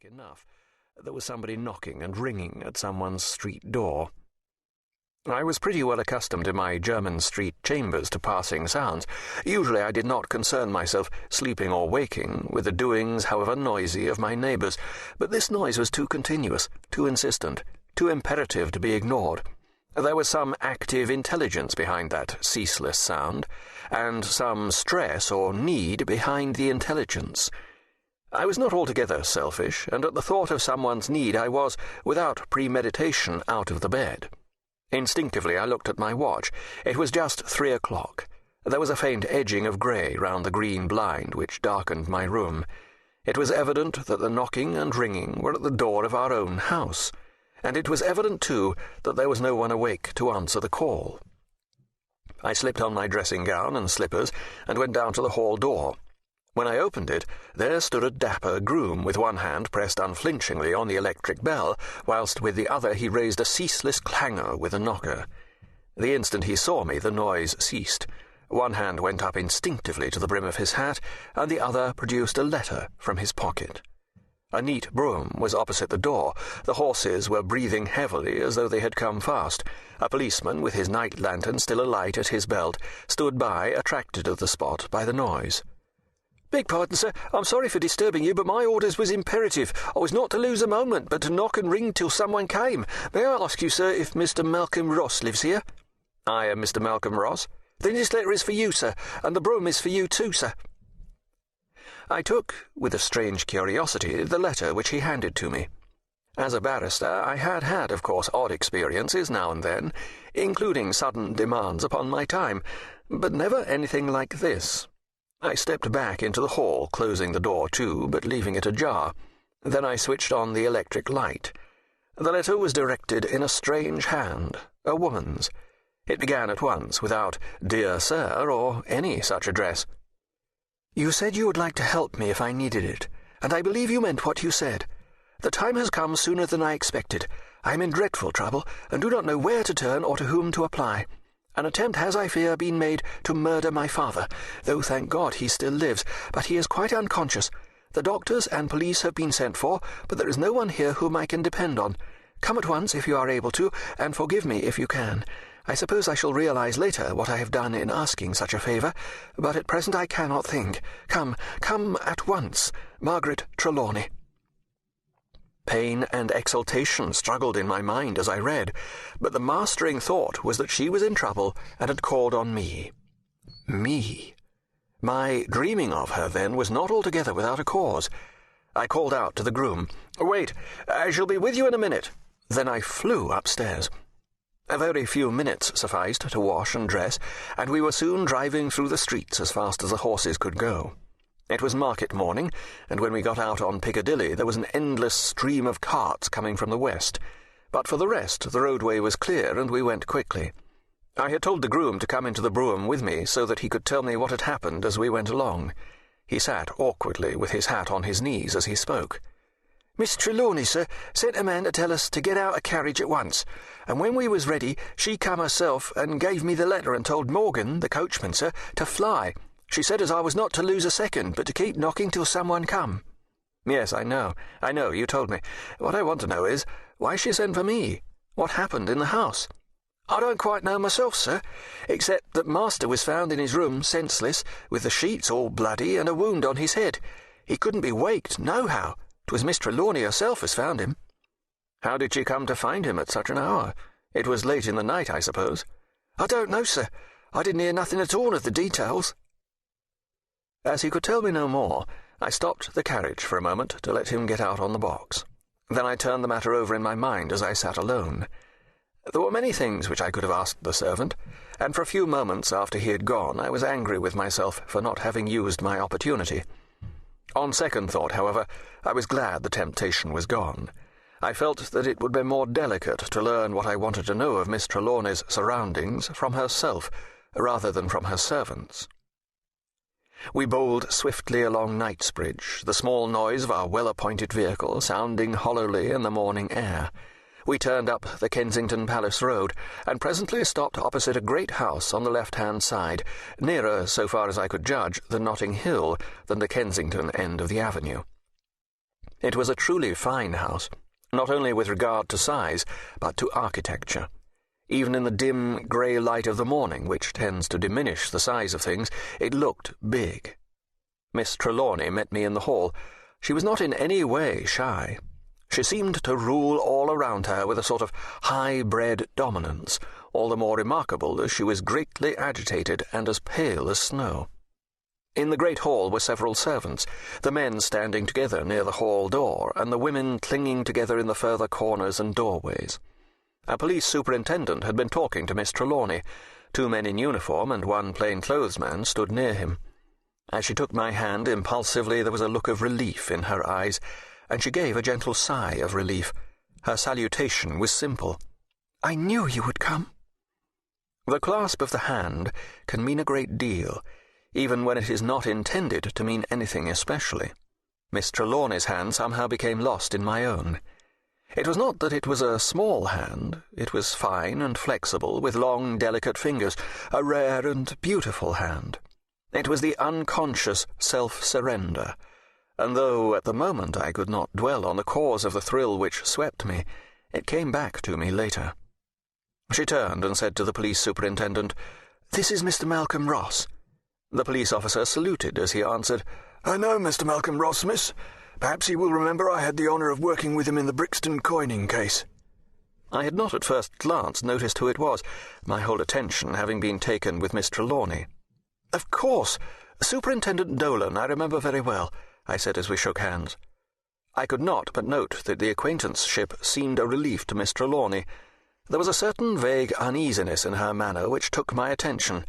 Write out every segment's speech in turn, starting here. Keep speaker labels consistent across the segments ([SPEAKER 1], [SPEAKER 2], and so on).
[SPEAKER 1] enough. There was somebody knocking and ringing at someone's street door. I was pretty well accustomed in my German street chambers to passing sounds. Usually I did not concern myself, sleeping or waking, with the doings, however noisy, of my neighbours, but this noise was too continuous, too insistent, too imperative to be ignored. There was some active intelligence behind that ceaseless sound, and some stress or need behind the intelligence. I was not altogether selfish, and at the thought of someone's need I was, without premeditation, out of the bed. Instinctively I looked at my watch. It was just 3 o'clock. There was a faint edging of grey round the green blind which darkened my room. It was evident that the knocking and ringing were at the door of our own house, and it was evident, too, that there was no one awake to answer the call. I slipped on my dressing-gown and slippers and went down to the hall door. When I opened it, there stood a dapper groom with one hand pressed unflinchingly on the electric bell, whilst with the other he raised a ceaseless clangour with a knocker. The instant he saw me, the noise ceased. One hand went up instinctively to the brim of his hat, and the other produced a letter from his pocket. A neat brougham was opposite the door. The horses were breathing heavily as though they had come fast. A policeman, with his night lantern still alight at his belt, stood by, attracted to the spot by the noise. "Beg pardon, sir. I'm sorry for disturbing you, but my orders was imperative. I was not to lose a moment, but to knock and ring till someone came. May I ask you, sir, if Mr. Malcolm Ross lives here?" "I am Mr. Malcolm Ross." "Then this letter is for you, sir, and the brougham is for you too, sir." I took, with a strange curiosity, the letter which he handed to me. As a barrister, I had, of course, odd experiences now and then, including sudden demands upon my time, but never anything like this. I stepped back into the hall, closing the door too, but leaving it ajar. Then I switched on the electric light. The letter was directed in a strange hand, a woman's. It began at once, without "Dear Sir," or any such address. "You said you would like to help me if I needed it, and I believe you meant what you said. The time has come sooner than I expected. I am in dreadful trouble, and do not know where to turn or to whom to apply. An attempt has, I fear, been made to murder my father, though, thank God, he still lives, but he is quite unconscious. The doctors and police have been sent for, but there is no one here whom I can depend on. Come at once if you are able to, and forgive me if you can. I suppose I shall realize later what I have done in asking such a favour, but at present I cannot think. Come at once. Margaret Trelawney." Pain and exultation struggled in my mind as I read, but the mastering thought was that she was in trouble and had called on me. Me. My dreaming of her, then, was not altogether without a cause. I called out to the groom, "Wait, I shall be with you in a minute." Then I flew upstairs. A very few minutes sufficed to wash and dress, and we were soon driving through the streets as fast as the horses could go. It was market morning, and when we got out on Piccadilly there was an endless stream of carts coming from the west. But for the rest, the roadway was clear, and we went quickly. I had told the groom to come into the brougham with me so that he could tell me what had happened as we went along. He sat awkwardly with his hat on his knees as he spoke. "Miss Trelawney, sir, sent a man to tell us to get out a carriage at once, and when we was ready she come herself and gave me the letter and told Morgan, the coachman, sir, to fly. She said as I was not to lose a second, but to keep knocking till someone come." "Yes, I know, you told me. What I want to know is, why she sent for me? What happened in the house?" "I don't quite know myself, sir, except that master was found in his room senseless, with the sheets all bloody and a wound on his head. He couldn't be waked, nohow. 'Twas Miss Trelawney herself as found him." "How did she come to find him at such an hour? It was late in the night, I suppose." "I don't know, sir. I didn't hear nothing at all of the details." As he could tell me no more, I stopped the carriage for a moment to let him get out on the box. Then I turned the matter over in my mind as I sat alone. There were many things which I could have asked the servant, and for a few moments after he had gone I was angry with myself for not having used my opportunity. On second thought, however, I was glad the temptation was gone. I felt that it would be more delicate to learn what I wanted to know of Miss Trelawney's surroundings from herself, rather than from her servants. We bowled swiftly along Knightsbridge, the small noise of our well-appointed vehicle sounding hollowly in the morning air. We turned up the Kensington Palace Road, and presently stopped opposite a great house on the left-hand side, nearer, so far as I could judge, the Notting Hill than the Kensington end of the avenue. It was a truly fine house, not only with regard to size, but to architecture. Even in the dim, grey light of the morning, which tends to diminish the size of things, it looked big. Miss Trelawney met me in the hall. She was not in any way shy. She seemed to rule all around her with a sort of high-bred dominance, all the more remarkable as she was greatly agitated and as pale as snow. In the great hall were several servants, the men standing together near the hall door, and the women clinging together in the further corners and doorways. A police superintendent had been talking to Miss Trelawney. 2 men in uniform and 1 plain-clothes man stood near him. As she took my hand impulsively, there was a look of relief in her eyes, and she gave a gentle sigh of relief. Her salutation was simple. "I knew you would come." The clasp of the hand can mean a great deal, even when it is not intended to mean anything especially. Miss Trelawney's hand somehow became lost in my own. It was not that it was a small hand. It was fine and flexible, with long, delicate fingers, a rare and beautiful hand. It was the unconscious self-surrender, and though at the moment I could not dwell on the cause of the thrill which swept me, it came back to me later. She turned and said to the police superintendent, "This is Mr. Malcolm Ross." The police officer saluted as he answered, "I know Mr. Malcolm Ross, miss. Perhaps you will remember I had the honour of working with him in the Blackstone coining case." I had not at first glance noticed who it was, my whole attention having been taken with Miss Trelawney. "Of course, Superintendent Dolan, I remember very well," I said as we shook hands. I could not but note that the acquaintanceship seemed a relief to Miss Trelawney. There was a certain vague uneasiness in her manner which took my attention.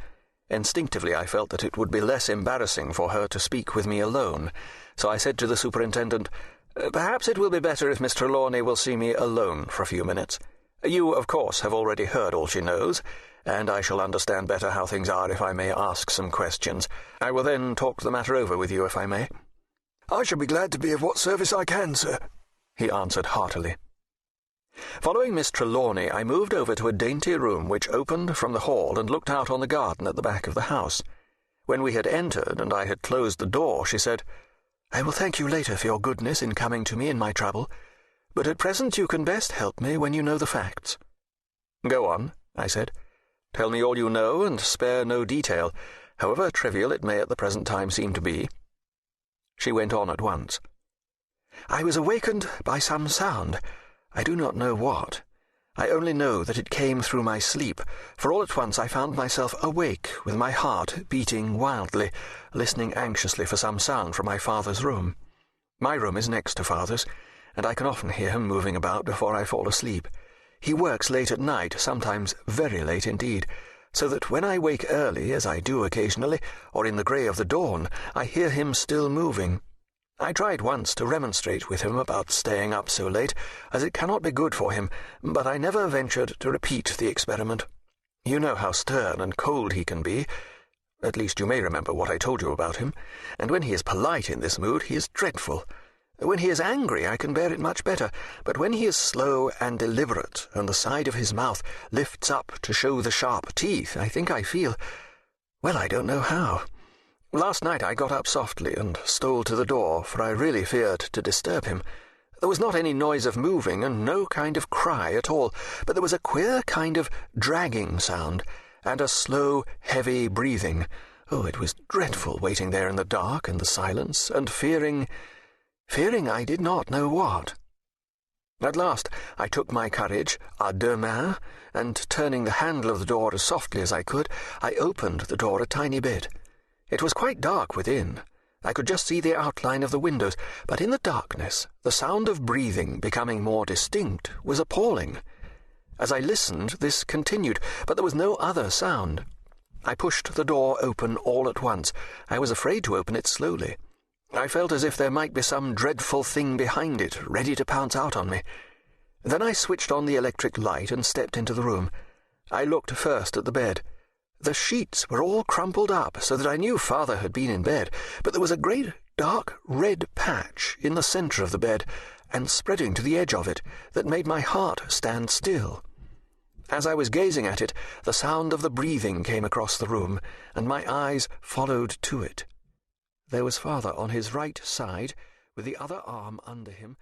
[SPEAKER 1] Instinctively I felt that it would be less embarrassing for her to speak with me alone, so I said to the superintendent, "Perhaps it will be better if Miss Trelawney will see me alone for a few minutes. You, of course, have already heard all she knows, and I shall understand better how things are if I may ask some questions. I will then talk the matter over with you, if I may." "I shall be glad to be of what service I can, sir," he answered heartily. Following Miss Trelawney, I moved over to a dainty room which opened from the hall and looked out on the garden at the back of the house. When we had entered and I had closed the door, she said, "I will thank you later for your goodness in coming to me in my trouble, but at present you can best help me when you know the facts." "Go on," I said. "Tell me all you know and spare no detail, however trivial it may at the present time seem to be." She went on at once. "I was awakened by some sound. I do not know what. I only know that it came through my sleep, for all at once I found myself awake, with my heart beating wildly, listening anxiously for some sound from my father's room. My room is next to father's, and I can often hear him moving about before I fall asleep. He works late at night, sometimes very late indeed, so that when I wake early, as I do occasionally, or in the grey of the dawn, I hear him still moving. I tried once to remonstrate with him about staying up so late, as it cannot be good for him, but I never ventured to repeat the experiment. You know how stern and cold he can be. At least you may remember what I told you about him, and when he is polite in this mood, he is dreadful. When he is angry, I can bear it much better, but when he is slow and deliberate, and the side of his mouth lifts up to show the sharp teeth, I think I feel— well, I don't know how. Last night I got up softly and stole to the door, for I really feared to disturb him. There was not any noise of moving, and no kind of cry at all, but there was a queer kind of dragging sound, and a slow, heavy breathing. Oh, it was dreadful, waiting there in the dark and the silence, and fearing I did not know what. At last I took my courage à deux mains, and turning the handle of the door as softly as I could, I opened the door a tiny bit. It was quite dark within. I could just see the outline of the windows, but in the darkness the sound of breathing, becoming more distinct, was appalling. As I listened, this continued, but there was no other sound. I pushed the door open all at once. I was afraid to open it slowly. I felt as if there might be some dreadful thing behind it, ready to pounce out on me. Then I switched on the electric light and stepped into the room. I looked first at the bed. The sheets were all crumpled up, so that I knew father had been in bed, but there was a great dark red patch in the centre of the bed, and spreading to the edge of it, that made my heart stand still. As I was gazing at it, the sound of the breathing came across the room, and my eyes followed to it. There was father on his right side, with the other arm under him,